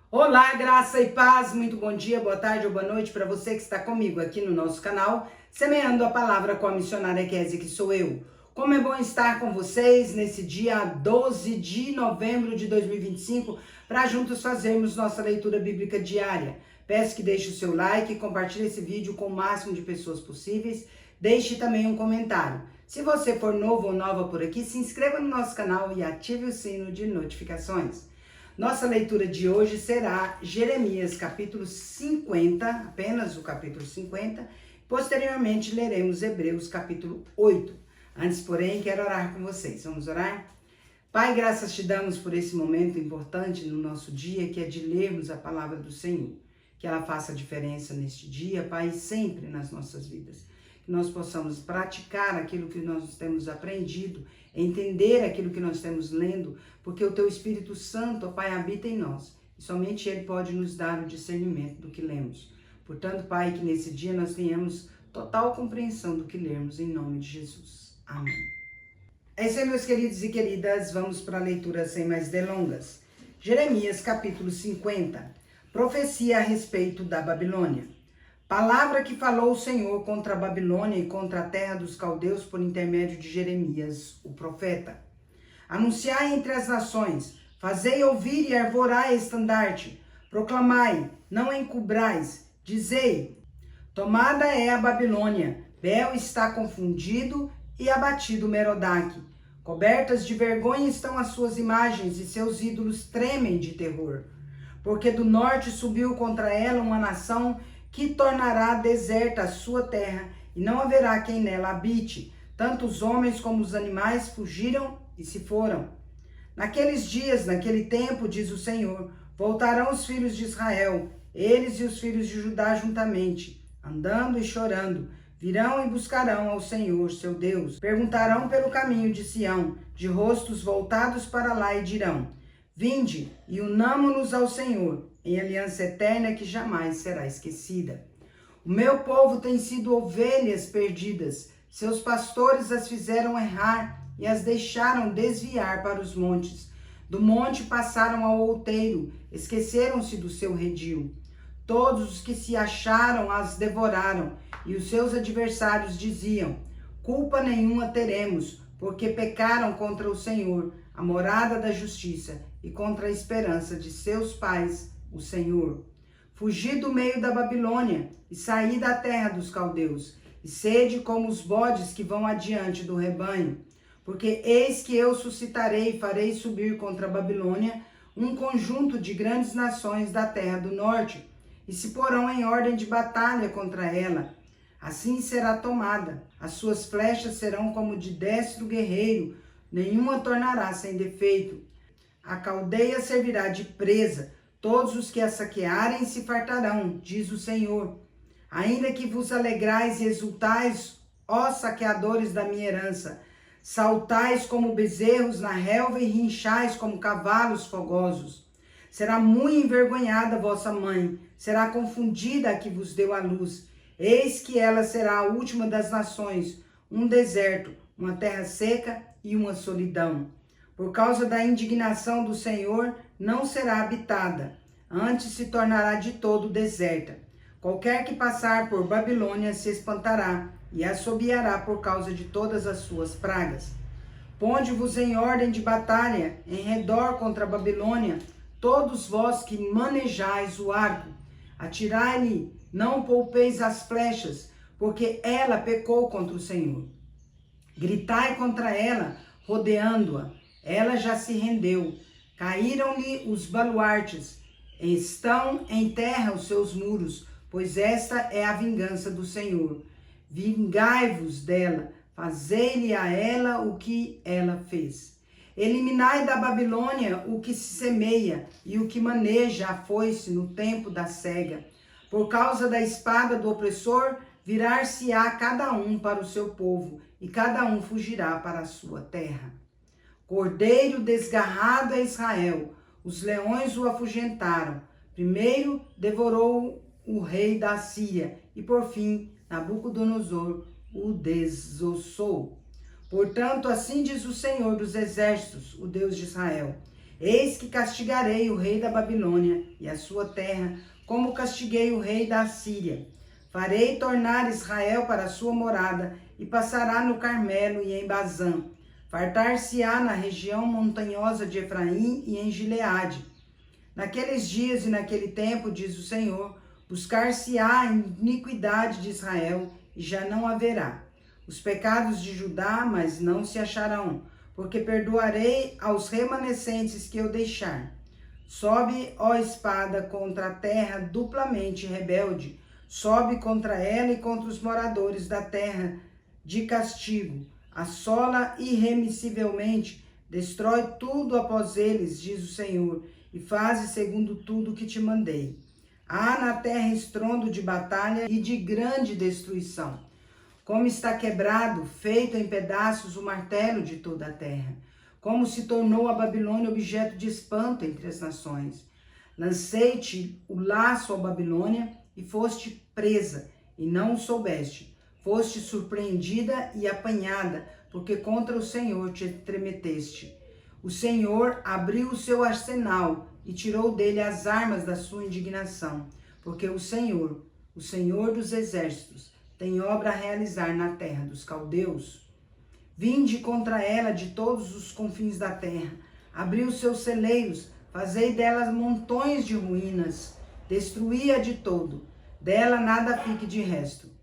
Olá, graça e paz, muito bom dia, boa tarde ou boa noite para você que está comigo aqui no nosso canal, semeando a palavra com a missionária Kézia, que sou eu. Como é bom estar com vocês nesse dia 12 de novembro de 2025, para juntos fazermos nossa leitura bíblica diária. Peço que deixe o seu like, compartilhe esse vídeo com o máximo de pessoas possíveis, deixe também um comentário. Se você for novo ou nova por aqui, se inscreva no nosso canal e ative o sino de notificações. Nossa leitura de hoje será Jeremias capítulo 50, apenas o capítulo 50. Posteriormente leremos Hebreus capítulo 8. Antes, porém, quero orar com vocês. Vamos orar? Pai, graças te damos por esse momento importante no nosso dia, que é de lermos a palavra do Senhor. Que ela faça diferença neste dia, Pai, sempre nas nossas vidas. Que nós possamos praticar aquilo que nós temos aprendido, entender aquilo que nós estamos lendo, porque o Teu Espírito Santo, ó Pai, habita em nós. E somente Ele pode nos dar o discernimento do que lemos. Portanto, Pai, que nesse dia nós tenhamos total compreensão do que lermos, em nome de Jesus. Amém. É isso aí, meus queridos e queridas, vamos para a leitura sem mais delongas. Jeremias capítulo 50, profecia a respeito da Babilônia. Palavra que falou o Senhor contra a Babilônia e contra a terra dos caldeus por intermédio de Jeremias, o profeta. Anunciai entre as nações, fazei ouvir e arvorai estandarte, proclamai, não encubrais, dizei, tomada é a Babilônia, Bel está confundido e abatido Merodach. Cobertas de vergonha estão as suas imagens e seus ídolos tremem de terror. Porque do norte subiu contra ela uma nação que tornará deserta a sua terra, e não haverá quem nela habite. Tanto os homens como os animais fugiram e se foram. Naqueles dias, naquele tempo, diz o Senhor, voltarão os filhos de Israel, eles e os filhos de Judá juntamente, andando e chorando, virão e buscarão ao Senhor, seu Deus. Perguntarão pelo caminho de Sião, de rostos voltados para lá, e dirão, vinde e unamo-nos ao Senhor, em aliança eterna que jamais será esquecida. O meu povo tem sido ovelhas perdidas, seus pastores as fizeram errar e as deixaram desviar para os montes. Do monte passaram ao outeiro, esqueceram-se do seu redil. Todos os que se acharam as devoraram, e os seus adversários diziam, culpa nenhuma teremos, porque pecaram contra o Senhor, a morada da justiça, e contra a esperança de seus pais, o Senhor. Fugi do meio da Babilônia, e saí da terra dos caldeus, e sede como os bodes que vão adiante do rebanho. Porque eis que eu suscitarei e farei subir contra a Babilônia um conjunto de grandes nações da terra do norte, e se porão em ordem de batalha contra ela. Assim será tomada, as suas flechas serão como de destro guerreiro, nenhuma tornará sem defeito. A caldeia servirá de presa, todos os que a saquearem se fartarão, diz o Senhor. Ainda que vos alegrais e exultais, ó saqueadores da minha herança, saltais como bezerros na relva e rinchais como cavalos fogosos. Será muito envergonhada vossa mãe, será confundida a que vos deu a luz. Eis que ela será a última das nações, um deserto, uma terra seca e uma solidão. Por causa da indignação do Senhor, não será habitada, antes se tornará de todo deserta. Qualquer que passar por Babilônia se espantará e assobiará por causa de todas as suas pragas. Ponde-vos em ordem de batalha, em redor contra a Babilônia, todos vós que manejais o arco. Atirai-lhe, não poupeis as flechas, porque ela pecou contra o Senhor. Gritai contra ela, rodeando-a. Ela já se rendeu. Caíram-lhe os baluartes. Estão em terra os seus muros, pois esta é a vingança do Senhor. Vingai-vos dela, fazei-lhe a ela o que ela fez. Eliminai da Babilônia o que se semeia e o que maneja a foice no tempo da cega. Por causa da espada do opressor, virar-se-á cada um para o seu povo, e cada um fugirá para a sua terra. Cordeiro desgarrado é Israel, os leões o afugentaram. Primeiro devorou o rei da Síria, e por fim Nabucodonosor o desossou. Portanto, assim diz o Senhor dos exércitos, o Deus de Israel: Eis que castigarei o rei da Babilônia e a sua terra, como castiguei o rei da Assíria. Farei tornar Israel para a sua morada, e passará no Carmelo e em Bazã. Fartar-se-á na região montanhosa de Efraim e em Gileade. Naqueles dias e naquele tempo, diz o Senhor, buscar-se-á a iniquidade de Israel, e já não haverá. Os pecados de Judá, mas não se acharão, porque perdoarei aos remanescentes que eu deixar. Sobe, ó espada, contra a terra duplamente rebelde, sobe contra ela e contra os moradores da terra de castigo. Assola irremissivelmente, destrói tudo após eles, diz o Senhor, e faze segundo tudo que te mandei. Há na terra estrondo de batalha e de grande destruição. Como está quebrado, feito em pedaços o martelo de toda a terra. Como se tornou a Babilônia objeto de espanto entre as nações. Lancei-te o laço à Babilônia e foste presa, e não o soubeste. Foste surpreendida e apanhada, porque contra o Senhor te tremeteste. O Senhor abriu o seu arsenal e tirou dele as armas da sua indignação, porque o Senhor dos exércitos, tem obra a realizar na terra dos caldeus. Vinde contra ela de todos os confins da terra, abriu seus celeiros, fazei delas montões de ruínas, destruí-a de todo, dela nada fique de resto.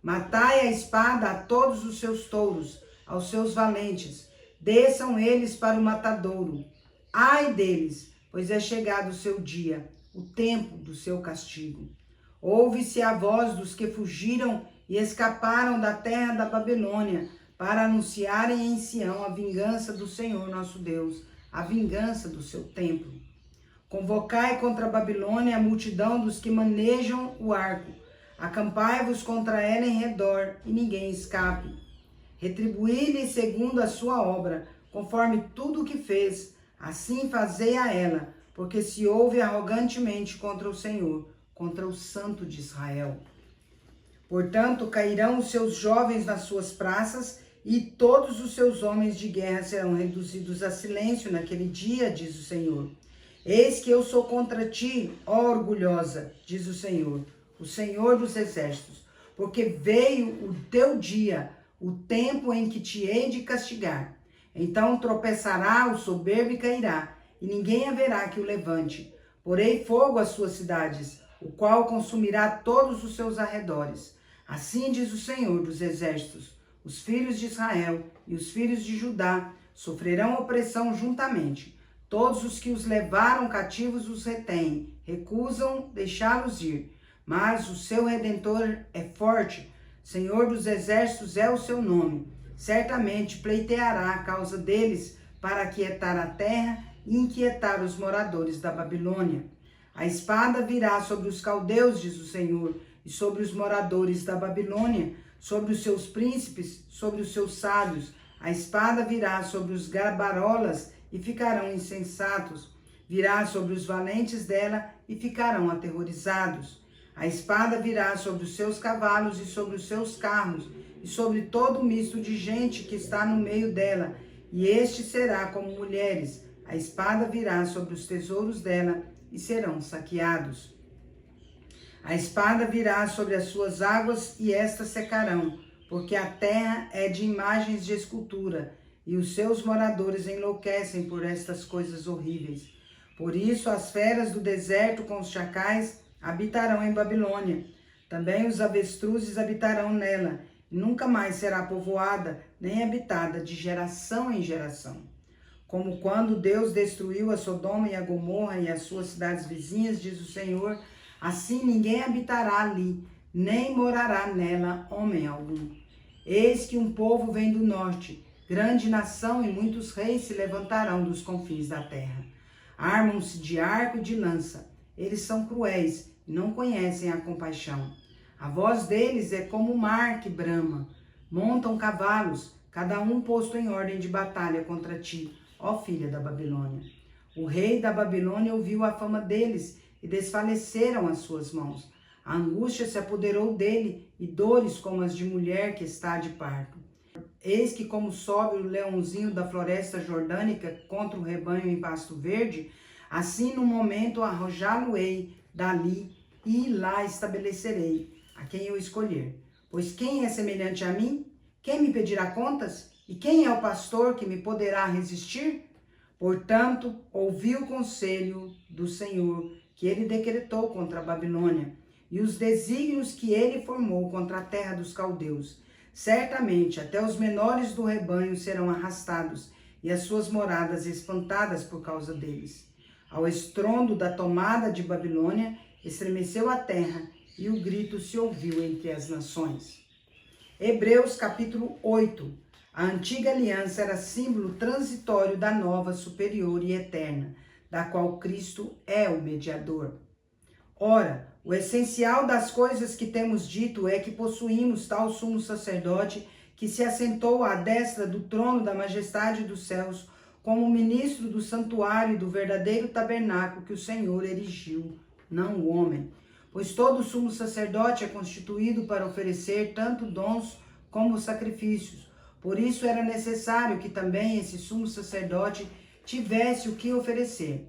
Matai a espada a todos os seus touros, aos seus valentes, desçam eles para o matadouro. Ai deles, pois é chegado o seu dia, o tempo do seu castigo. Ouve-se a voz dos que fugiram e escaparam da terra da Babilônia, para anunciarem em Sião a vingança do Senhor nosso Deus, a vingança do seu templo. Convocai contra a Babilônia a multidão dos que manejam o arco. Acampai-vos contra ela em redor, e ninguém escape. Retribuí-lhe segundo a sua obra, conforme tudo o que fez, assim fazei a ela, porque se ouve arrogantemente contra o Senhor, contra o Santo de Israel. Portanto, cairão os seus jovens nas suas praças, e todos os seus homens de guerra serão reduzidos a silêncio naquele dia, diz o Senhor. Eis que eu sou contra ti, ó orgulhosa, diz o Senhor dos exércitos, porque veio o teu dia, o tempo em que te hei de castigar. Então tropeçará o soberbo e cairá, e ninguém haverá que o levante. Porei fogo às suas cidades, o qual consumirá todos os seus arredores. Assim diz o Senhor dos exércitos, os filhos de Israel e os filhos de Judá sofrerão opressão juntamente. Todos os que os levaram cativos os retêm, recusam deixá-los ir. Mas o seu Redentor é forte, Senhor dos exércitos é o seu nome. Certamente pleiteará a causa deles para aquietar a terra e inquietar os moradores da Babilônia. A espada virá sobre os caldeus, diz o Senhor, e sobre os moradores da Babilônia, sobre os seus príncipes, sobre os seus sábios. A espada virá sobre os gabarolas e ficarão insensatos. Virá sobre os valentes dela e ficarão aterrorizados. A espada virá sobre os seus cavalos e sobre os seus carros, e sobre todo o misto de gente que está no meio dela, e este será como mulheres. A espada virá sobre os tesouros dela e serão saqueados. A espada virá sobre as suas águas e estas secarão, porque a terra é de imagens de escultura, e os seus moradores enlouquecem por estas coisas horríveis. Por isso as feras do deserto com os chacais habitarão em Babilônia. Também os avestruzes habitarão nela, e nunca mais será povoada, nem habitada de geração em geração. Como quando Deus destruiu a Sodoma e a Gomorra e as suas cidades vizinhas, diz o Senhor, assim ninguém habitará ali, nem morará nela homem algum. Eis que um povo vem do norte, grande nação, e muitos reis se levantarão dos confins da terra. Armam-se de arco e de lança. Eles são cruéis e não conhecem a compaixão. A voz deles é como o mar que brama. Montam cavalos, cada um posto em ordem de batalha contra ti, ó filha da Babilônia. O rei da Babilônia ouviu a fama deles e desfaleceram as suas mãos. A angústia se apoderou dele e dores como as de mulher que está de parto. Eis que como sobe o leãozinho da floresta jordânica contra o rebanho em pasto verde, assim no momento arrojá-lo-ei dali e lá estabelecerei a quem eu escolher. Pois quem é semelhante a mim? Quem me pedirá contas? E quem é o pastor que me poderá resistir? Portanto, ouvi o conselho do Senhor que ele decretou contra a Babilônia e os desígnios que ele formou contra a terra dos caldeus. Certamente, até os menores do rebanho serão arrastados e as suas moradas espantadas por causa deles. Ao estrondo da tomada de Babilônia, estremeceu a terra e o grito se ouviu entre as nações. Hebreus capítulo 8. A antiga aliança era símbolo transitório da nova, superior e eterna, da qual Cristo é o mediador. Ora, o essencial das coisas que temos dito é que possuímos tal sumo sacerdote que se assentou à destra do trono da majestade dos céus, como ministro do santuário e do verdadeiro tabernáculo que o Senhor erigiu, não o homem. Pois todo sumo sacerdote é constituído para oferecer tanto dons como sacrifícios. Por isso era necessário que também esse sumo sacerdote tivesse o que oferecer.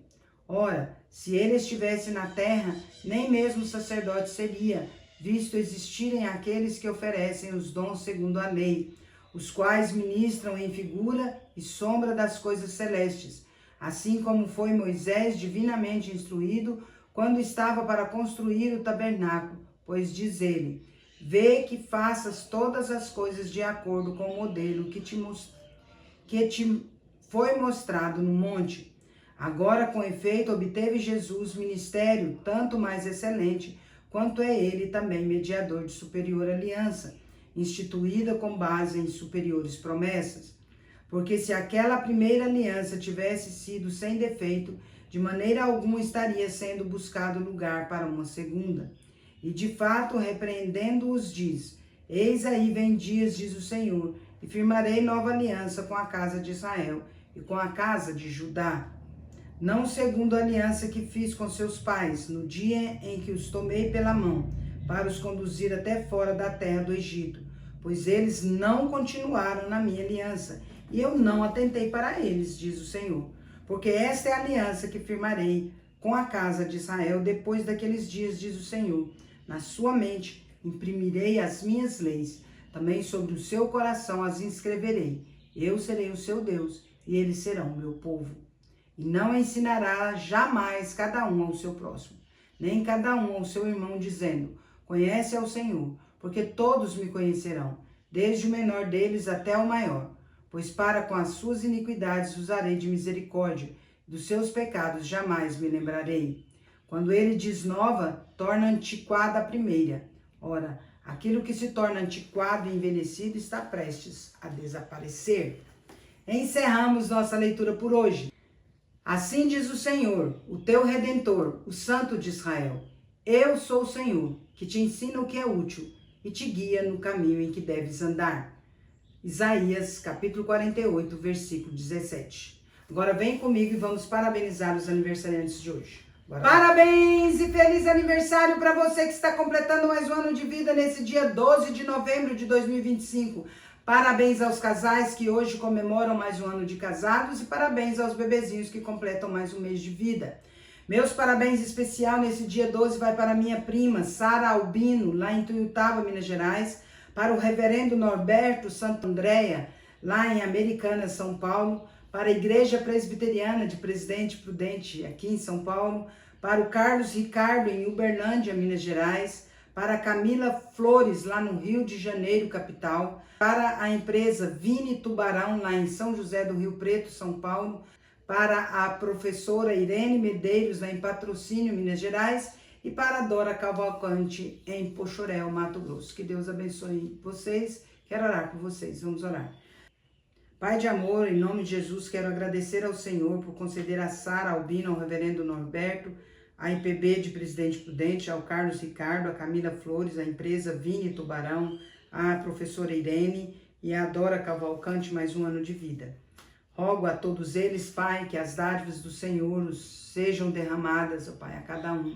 Ora, se ele estivesse na terra, nem mesmo sacerdote seria, visto existirem aqueles que oferecem os dons segundo a lei, os quais ministram em figura e sombra das coisas celestes, assim como foi Moisés divinamente instruído quando estava para construir o tabernáculo, pois diz ele: vê que faças todas as coisas de acordo com o modelo que te foi mostrado no monte. Agora, com efeito, obteve Jesus ministério tanto mais excelente, quanto é ele também mediador de superior aliança, instituída com base em superiores promessas. Porque se aquela primeira aliança tivesse sido sem defeito, de maneira alguma estaria sendo buscado lugar para uma segunda. E de fato, repreendendo-os, diz: eis aí vem dias, diz o Senhor, e firmarei nova aliança com a casa de Israel e com a casa de Judá. Não segundo a aliança que fiz com seus pais, no dia em que os tomei pela mão, para os conduzir até fora da terra do Egito, pois eles não continuaram na minha aliança, e eu não atentei para eles, diz o Senhor. Porque esta é a aliança que firmarei com a casa de Israel depois daqueles dias, diz o Senhor. Na sua mente imprimirei as minhas leis, também sobre o seu coração as inscreverei. Eu serei o seu Deus, e eles serão o meu povo. E não ensinará jamais cada um ao seu próximo, nem cada um ao seu irmão, dizendo: conhece ao Senhor, porque todos me conhecerão, desde o menor deles até o maior. Pois para com as suas iniquidades usarei de misericórdia, dos seus pecados jamais me lembrarei. Quando ele diz nova, torna antiquada a primeira. Ora, aquilo que se torna antiquado e envelhecido está prestes a desaparecer. Encerramos nossa leitura por hoje. Assim diz o Senhor, o teu Redentor, o Santo de Israel: eu sou o Senhor, que te ensina o que é útil e te guia no caminho em que deves andar. Isaías, capítulo 48, versículo 17. Agora vem comigo e vamos parabenizar os aniversariantes de hoje. Parabéns e feliz aniversário para você que está completando mais um ano de vida nesse dia 12 de novembro de 2025. Parabéns aos casais que hoje comemoram mais um ano de casados e parabéns aos bebezinhos que completam mais um mês de vida. Meus parabéns especial nesse dia 12 vai para minha prima Sara Albino, lá em Tuiutaba, Minas Gerais, para o reverendo Norberto Santo Andréa, lá em Americana, São Paulo, para a Igreja Presbiteriana de Presidente Prudente, aqui em São Paulo, para o Carlos Ricardo, em Uberlândia, Minas Gerais, para a Camila Flores, lá no Rio de Janeiro, capital, para a empresa Vini Tubarão, lá em São José do Rio Preto, São Paulo, para a professora Irene Medeiros, lá em Patrocínio, Minas Gerais, e para a Dora Cavalcante, em Poxorel, Mato Grosso. Que Deus abençoe vocês. Quero orar por vocês. Vamos orar. Pai de amor, em nome de Jesus, quero agradecer ao Senhor por conceder a Sara Albino, ao reverendo Norberto, a IPB de Presidente Prudente, ao Carlos Ricardo, a Camila Flores, a empresa Vini Tubarão, a professora Irene e a Dora Cavalcante, mais um ano de vida. Rogo a todos eles, Pai, que as dádivas do Senhor sejam derramadas, ó Pai, a cada um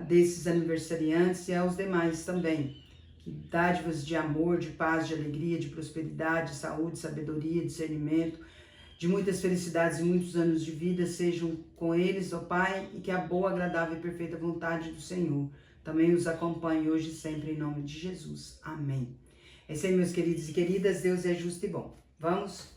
desses aniversariantes e aos demais também. Que dádivas de amor, de paz, de alegria, de prosperidade, de saúde, sabedoria, discernimento, de muitas felicidades e muitos anos de vida sejam com eles, ó Pai, e que a boa, agradável e perfeita vontade do Senhor também os acompanhe hoje e sempre, em nome de Jesus. Amém. É isso aí, meus queridos e queridas. Deus é justo e bom. Vamos?